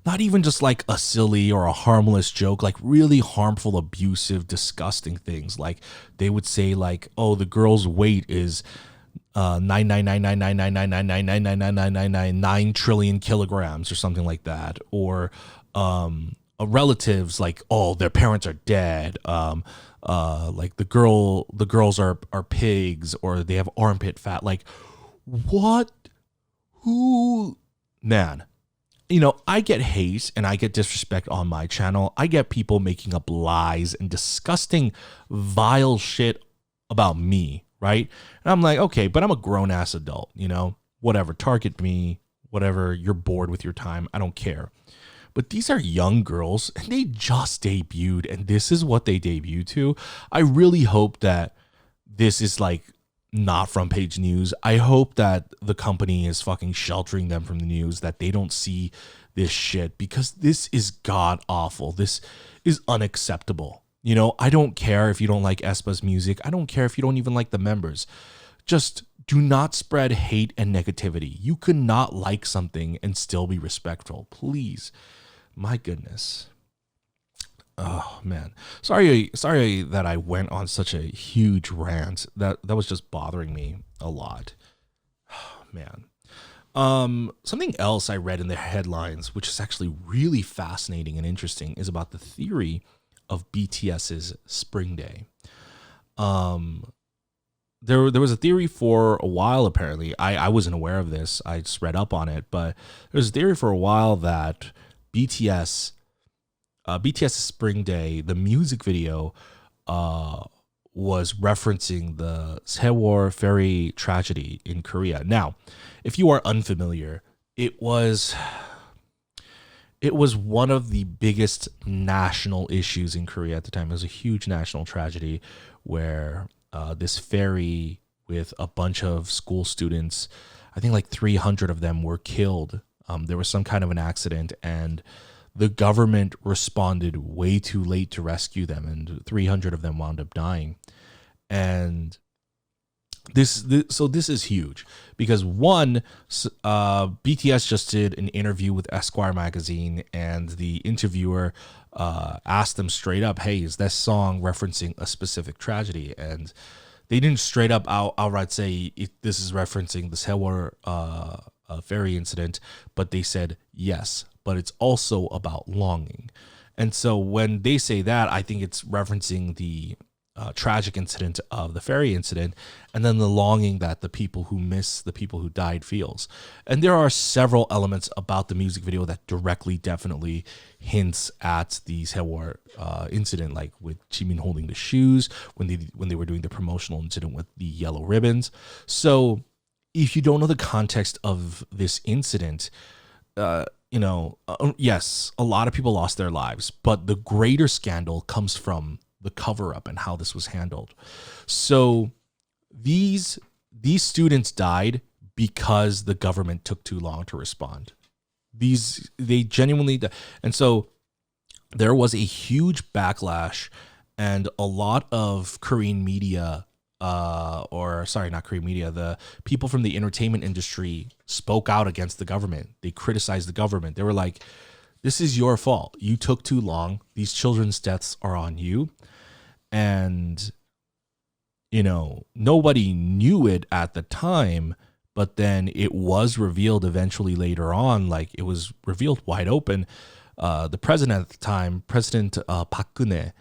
not even just like a silly or a harmless joke, like really harmful, abusive, disgusting things. Like they would say oh, the girl's weight is 9 trillion kilograms or something like that. Or relatives oh, their parents are dead. The girls are pigs, or they have armpit fat. What? Who? Man, I get hate and I get disrespect on my channel. I get people making up lies and disgusting, vile shit about me, right? And I'm like, okay, but I'm a grown-ass adult, whatever, target me, whatever, you're bored with your time, I don't care. But these are young girls, and they just debuted, and this is what they debuted to. I really hope that this is not front page news. I hope that the company is fucking sheltering them from the news, that they don't see this shit, because this is god awful. This is unacceptable. I don't care if you don't like aespa's music. I don't care if you don't even like the members. Just do not spread hate and negativity. You cannot like something and still be respectful. Please. My goodness. Oh man, sorry that I went on such a huge rant. That was just bothering me a lot. Oh, man. Something else I read in the headlines, which is actually really fascinating and interesting, is about the theory of BTS's Spring Day. There was a theory for a while. Apparently, I wasn't aware of this. I just read up on it, but there was a theory for a while that BTS's Spring Day, the music video, was referencing the Sewol ferry tragedy in Korea. Now, if you are unfamiliar, it was one of the biggest national issues in Korea at the time. It was a huge national tragedy where this ferry with a bunch of school students, I think 300 of them, were killed. There was some kind of an accident, and the government responded way too late to rescue them, and 300 of them wound up dying. And this is huge because one, BTS just did an interview with Esquire magazine, and the interviewer asked them straight up, "Hey, is this song referencing a specific tragedy?" And they didn't straight up outright say this is referencing the Sewol ferry incident, but they said yes, but it's also about longing. And so when they say that, I think it's referencing the tragic incident of the ferry incident, and then the longing that the people who miss the people who died feels. And there are several elements about the music video that directly, definitely hints at the Sewar incident, like with Jimin holding the shoes, when they were doing the promotional incident with the yellow ribbons. So if you don't know the context of this incident, yes, a lot of people lost their lives, but the greater scandal comes from the cover up and how this was handled. So these students died because the government took too long to respond. They genuinely, and so there was a huge backlash, and a lot of Korean media, not Korean media, the people from the entertainment industry spoke out against the government. They criticized the government. They were like, this is your fault. You took too long. These children's deaths are on you. And, nobody knew it at the time, but then it was revealed eventually later on, like it was revealed wide open. The president at the time, President Park Geun-hye,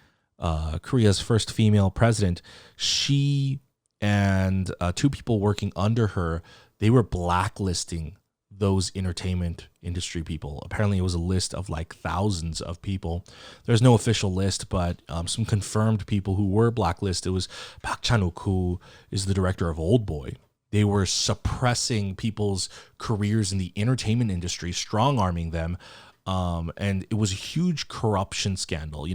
Korea's first female president, she and two people working under her, they were blacklisting those entertainment industry people. Apparently it was a list of like thousands of people. There's no official list, but some confirmed people who were blacklisted. It was Park Chan-wook, who is the director of Old Boy. They were suppressing people's careers in the entertainment industry, strong-arming them. And it was a huge corruption scandal.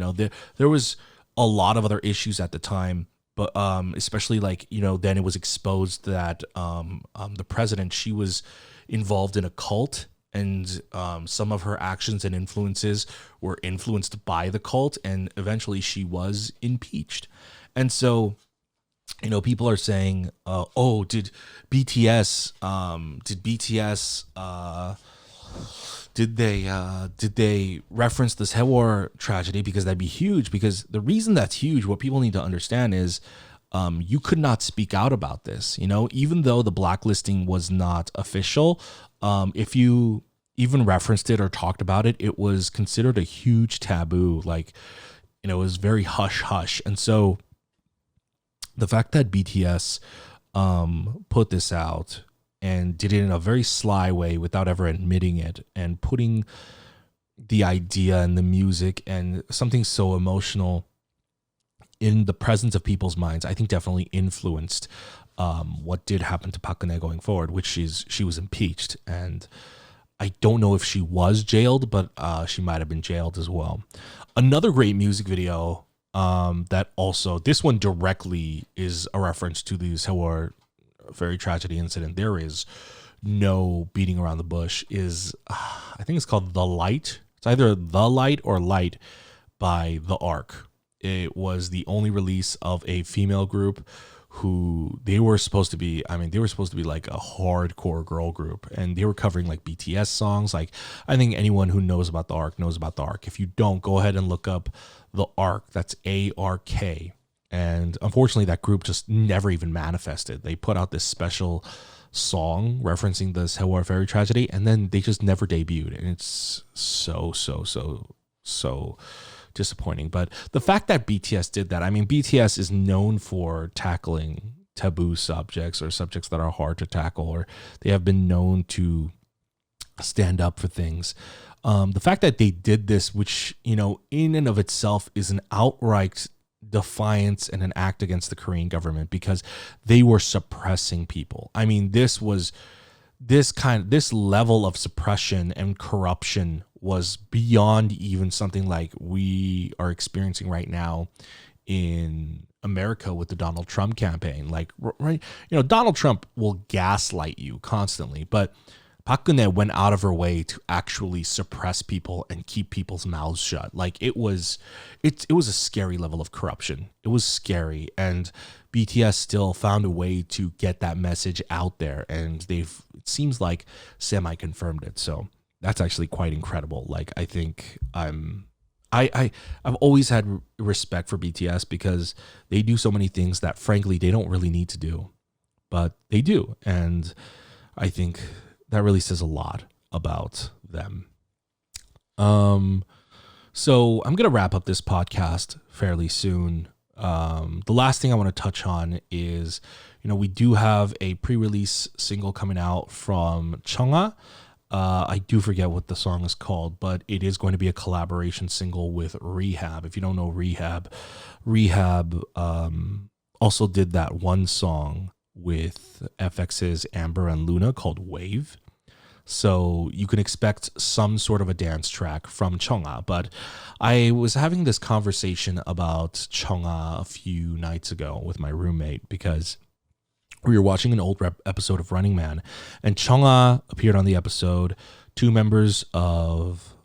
There was a lot of other issues at the time, but especially then it was exposed that the president, she was involved in a cult, and some of her actions and influences were influenced by the cult, and eventually she was impeached. And so, people are saying, did BTS did they reference the Sewar tragedy? Because that'd be huge. Because the reason that's huge, what people need to understand is, you could not speak out about this, even though the blacklisting was not official. If you even referenced it or talked about it, it was considered a huge taboo. It was very hush hush. And so the fact that BTS put this out and did it in a very sly way without ever admitting it, and putting the idea and the music and something so emotional in the presence of people's minds, I think definitely influenced what did happen to Park Geun-hye going forward, which is she was impeached. And I don't know if she was jailed, but she might have been jailed as well. Another great music video that also, this one directly is a reference to the Sewar ferry tragedy incident. There is no beating around the bush, is I think it's called The Light. It's either The Light or Light by The Ark. It was the only release of a female group who they were supposed to be like a hardcore girl group, and they were covering like BTS songs. Like, I think anyone who knows about The Ark knows about The Ark. If you don't, go ahead and look up The Ark. That's ARK. And unfortunately, that group just never even manifested. They put out this special song referencing the Sewar ferry tragedy, and then they just never debuted. And it's so disappointing. But the fact that BTS did that, BTS is known for tackling taboo subjects or subjects that are hard to tackle, or they have been known to stand up for things. The fact that they did this, which, in and of itself is an outright defiance and an act against the Korean government, because they were suppressing people. This level of suppression and corruption was beyond even something like we are experiencing right now in America with the Donald Trump campaign. Donald Trump will gaslight you constantly, but Park Geun-hye went out of her way to actually suppress people and keep people's mouths shut. It was a scary level of corruption. It was scary, and BTS still found a way to get that message out there, and it seems like semi-confirmed it. So that's actually quite incredible. I think I've always had respect for BTS because they do so many things that frankly they don't really need to do, but they do, and I think that really says a lot about them. So I'm going to wrap up this podcast fairly soon. The last thing I want to touch on is, we do have a pre-release single coming out from Chungha. I do forget what the song is called, but it is going to be a collaboration single with Rehab. If you don't know Rehab also did that one song with FX's Amber and Luna called Wave. So you can expect some sort of a dance track from Chungha. But I was having this conversation about Chungha a few nights ago with my roommate because we were watching an old episode of Running Man, and Chungha appeared on the episode, 2 members of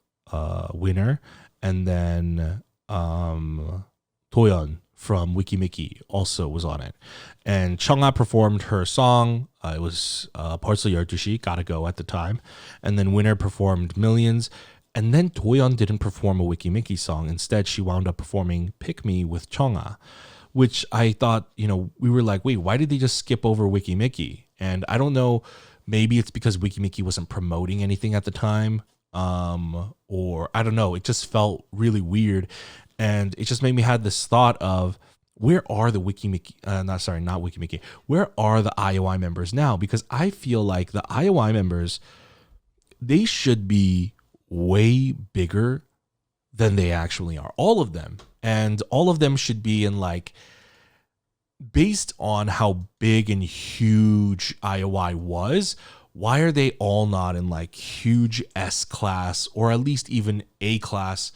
Winner, and then Doyeon from Wiki Mickey also was on it. And Chungha performed her song. It was 벌써 12시, Gotta Go at the time. And then Winner performed Millions. And then Doyeon didn't perform a Wiki Mickey song. Instead, she wound up performing Pick Me with Chungha, which I thought, we were like, wait, why did they just skip over Wiki Mickey? And I don't know, maybe it's because Wiki Mickey wasn't promoting anything at the time. Or I don't know, it just felt really weird. And it just made me have this thought of, where are the where are the I.O.I members now? Because I feel like the I.O.I members, they should be way bigger than they actually are. All of them. And all of them should be in based on how big and huge I.O.I was, why are they all not in huge S-class or at least even A-class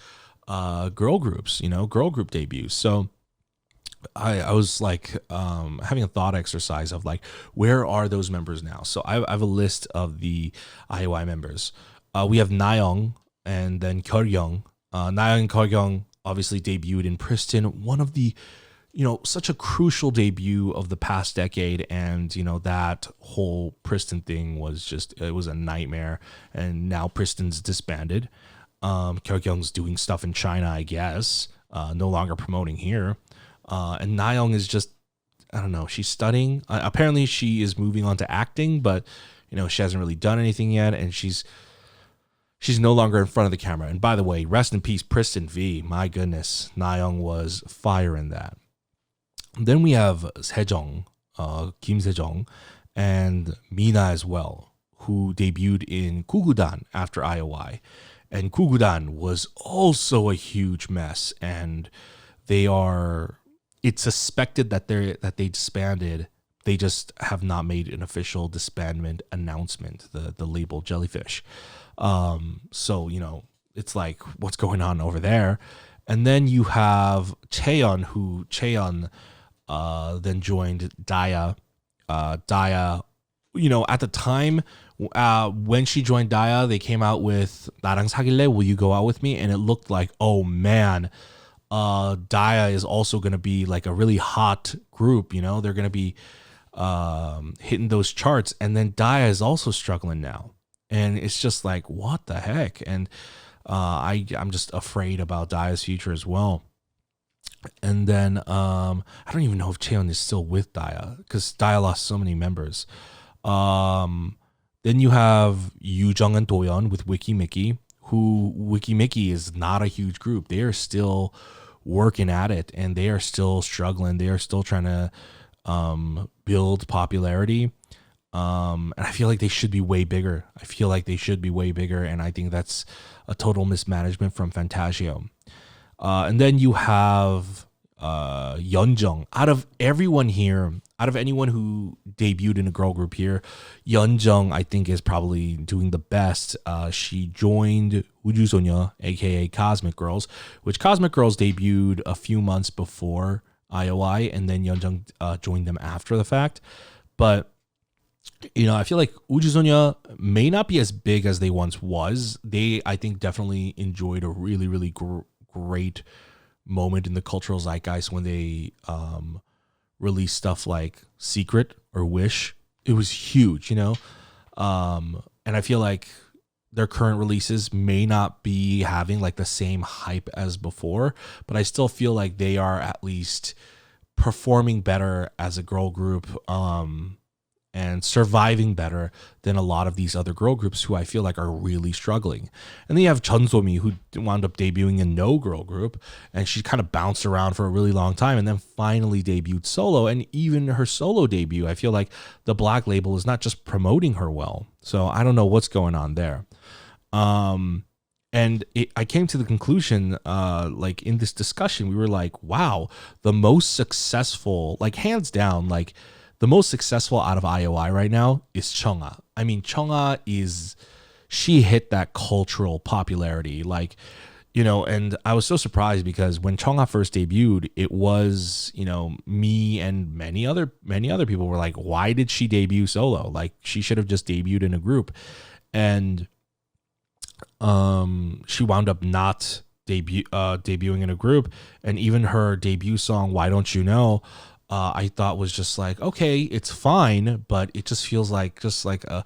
girl groups, girl group debuts? So I was having a thought exercise of where are those members now? So I have a list of the I.O.I members. We have Nayoung and then Kyeolyoung. Nayoung and Kyeolyoung obviously debuted in Priston, one of the, such a crucial debut of the past decade. And, that whole Priston thing was it was a nightmare. And now Priston's disbanded. Kyeolyoung's doing stuff in China, I guess, no longer promoting here. And Nayoung is just, I don't know, she's studying. Apparently she is moving on to acting, but, she hasn't really done anything yet. And she's no longer in front of the camera. And by the way, rest in peace, Priston V. My goodness, Nayoung was fire in that. Then we have Sejong, Kim Sejong, and Mina as well, who debuted in Gugudan after I.O.I. And Gugudan was also a huge mess. And it's suspected that they disbanded. They just have not made an official disbandment announcement, the label Jellyfish. So, it's what's going on over there? And then you have Cheon, then joined Daya. Daya, at the time, when she joined Daya, they came out with 나랑 사귈래? Will you go out with me? And it looked like, oh man, Daya is also going to be a really hot group. They're going to be hitting those charts. And then Daya is also struggling now. And it's just what the heck? And I'm just afraid about Daya's future as well. And then I don't even know if Cheon is still with Daya because Daya lost so many members. Then you have Yoojung and Doyeon with Wiki Mickey, who Wiki Mickey is not a huge group. They are still working at it and they are still struggling. They are still trying to build popularity. And I feel like they should be way bigger. And I think that's a total mismanagement from Fantasio. And then you have Yeonjung. Out of anyone who debuted in a girl group here, Yeonjung I think is probably doing the best. She joined 우주소녀, aka Cosmic Girls, which Cosmic Girls debuted a few months before I.O.I, and then Yeonjung joined them after the fact. But I feel like 우주소녀 may not be as big as they once was. They, I think, definitely enjoyed a really, really great moment in the cultural zeitgeist when they released stuff like Secret or Wish. It was huge, and I feel like their current releases may not be having the same hype as before, but I still feel like they are at least performing better as a girl group. and surviving better than a lot of these other girl groups who I feel like are really struggling. And then you have Chun So-mi, who wound up debuting in no girl group, and she kind of bounced around for a really long time and then finally debuted solo. And even her solo debut, I feel like the Black label is not just promoting her well. So I don't know what's going on there. I came to the conclusion, like in this discussion, we were like, wow, the most successful, like hands down, like the most successful out of I.O.I right now is Chungha. I mean, Chungha she hit that cultural popularity, like, and I was so surprised because when Chungha first debuted, it was, me and many other people were like, why did she debut solo? Like, she should have just debuted in a group. And she wound up not debuting in a group, and even her debut song "Why Don't You Know," I thought was just like, okay, it's fine, but it just feels like a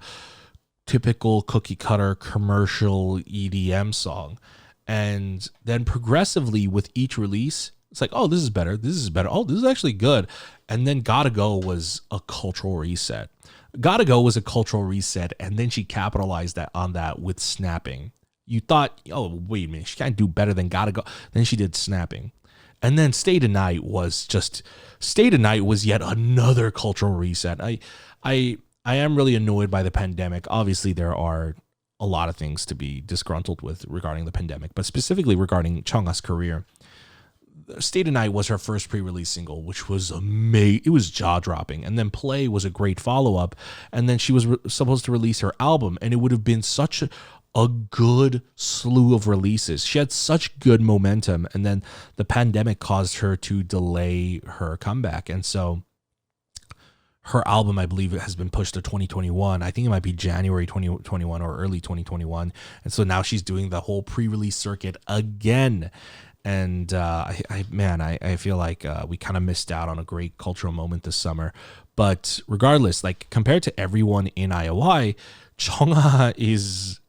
typical cookie cutter commercial EDM song. And then progressively with each release, it's like, oh, this is better, oh, this is actually good. And then Gotta Go was a cultural reset. Gotta Go was a cultural reset, and then she capitalized on that with Snapping. You thought, oh, wait a minute, she can't do better than Gotta Go. Then she did Snapping. And then Stay Tonight was yet another cultural reset. I am really annoyed by the pandemic. Obviously, there are a lot of things to be disgruntled with regarding the pandemic, but specifically regarding Chungha's career. Stay Tonight was her first pre-release single, which was amazing. It was jaw-dropping. And then Play was a great follow-up. And then she was supposed to release her album, and it would have been such a good slew of releases. She had such good momentum, and then the pandemic caused her to delay her comeback. And so her album, I believe, has been pushed to 2021. I think it might be January 2021 or early 2021. And so now she's doing the whole pre-release circuit again. And I feel like we kind of missed out on a great cultural moment this summer. But regardless, like compared to everyone in I.O.I, Chungha is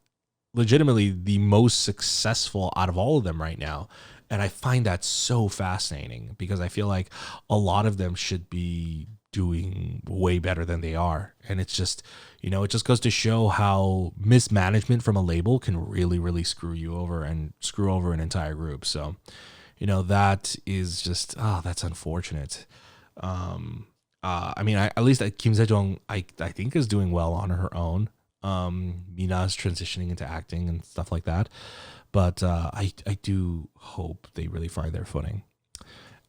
legitimately the most successful out of all of them right now. And I find that so fascinating because I feel like a lot of them should be doing way better than they are. And it's just, it just goes to show how mismanagement from a label can really, really screw you over and screw over an entire group. So, that is just, that's unfortunate. At least Kim Se-jung, I think is doing well on her own. Mina's transitioning into acting and stuff like that. But I do hope they really find their footing.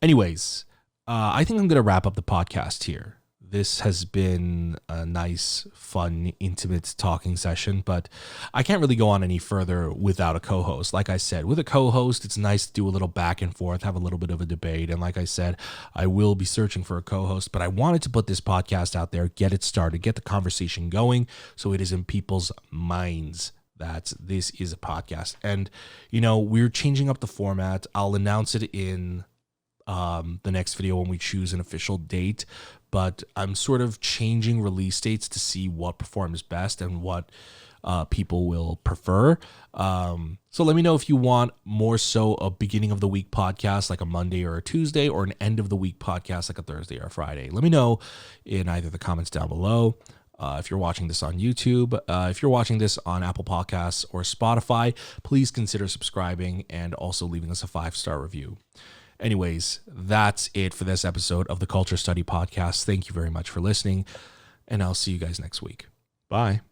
Anyways, I think I'm going to wrap up the podcast here. This has been a nice, fun, intimate talking session, but I can't really go on any further without a co-host. Like I said, with a co-host, it's nice to do a little back and forth, have a little bit of a debate. And like I said, I will be searching for a co-host, but I wanted to put this podcast out there, get it started, get the conversation going so it is in people's minds that this is a podcast. And, we're changing up the format. I'll announce it in the next video when we choose an official date, but I'm sort of changing release dates to see what performs best and what people will prefer. So let me know if you want more so a beginning of the week podcast like a Monday or a Tuesday, or an end of the week podcast like a Thursday or a Friday. Let me know in either the comments down below. If you're watching this on YouTube, if you're watching this on Apple Podcasts or Spotify, please consider subscribing and also leaving us a 5-star review. Anyways, that's it for this episode of the Culture Study Podcast. Thank you very much for listening, and I'll see you guys next week. Bye.